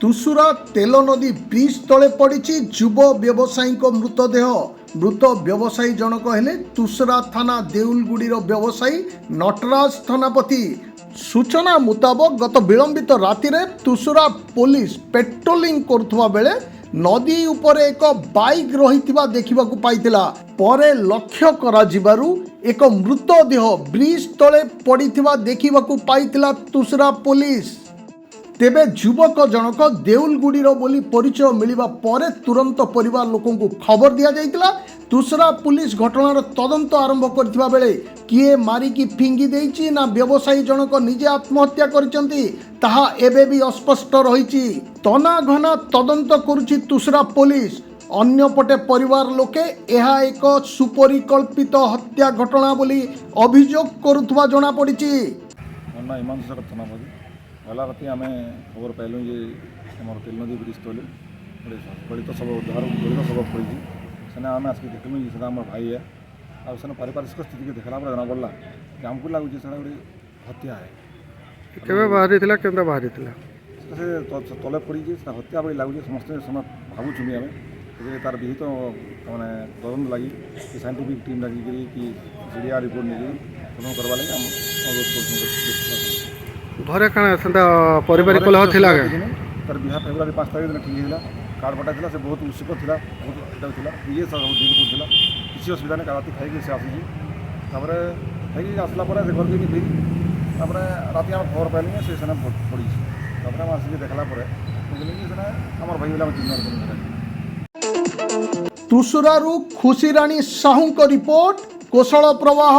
तुसुरा तेल नदी ब्रिज तले पड़ी युव व्यवसायी मृतदेह। मृत व्यवसायी जनक हेले तुसुरा थाना देउलगुड़ी व्यवसायी नटराज थानापति। सूचना मुताबक गत विलंबित राति रे तुसुरा पुलिस पेट्रोलिंग करुवा बेले नदी उपरे एक बाइक रही देखा पाइतिला। परे लक्ष्य करा जिबारु एक मृतदेह ब्रिज तले पड़ी देखा पाइतिला तुसुरा पुलिस। तेबे युवक जनक देउलगुड़ीर बोली परिचय मिलिबा परे तुरंत परिवार लोकन को खबर दिया जाइतिला। तुसुरा पुलिस घटनार तदंत आरंभ करथिबा बेले किए मारिकी फिंगी देइछि ना व्यवसायी जनक निजे आत्महत्या करिसंती ताहा एबे भी अस्पष्ट रहिछि। तना घना तदंत करुछि तुसुरा पुलिस। अन्यपटे परिवार लोके एहा एक सुपरिकल्पित हत्या घटना बोली अभियोग करुथबा जणा पड़िछि। गला राति आम खबर पाइलु जे आम तेल नदी ब्रिज तले गोटे गलित सब उद्धार गलित सब पड़ी सेना आम आसिक देखलु जे आम भाई है आ पारिपार्श्विक स्थिति के देखला जना पड़ा कि आमको लगुच गोटे हत्या है। केबे बाहरी थिला केंदा बाहरी थिला से तले पड़ी हत्या भाई लगुच समस्त भावुँ आम तार विहित माने तदंत लगी साइंटिफिक टीम लगी कि सीडिया रिपोर्ट नहीं तदंत करवा लगे आम अनुरोध घरे काना सेंता पारिवारिक कलह थिला तार बिहा फेब्रुआरी 5 तारिख दिन ठीक है कार्ड बटा था से बहुत उत्सुक था बहुत इटा था ये सब दिन पड़ा किसी असुविधा नहीं राति खाई से आसी खाई आसला घर के नहीं फिर राति आम खबर पाइल से पड़ी आम आसिक देखला आम भाई बोला चिन्ह। तुसुरारू खुशीराणी साहू को रिपोर्ट कोशल प्रवाह।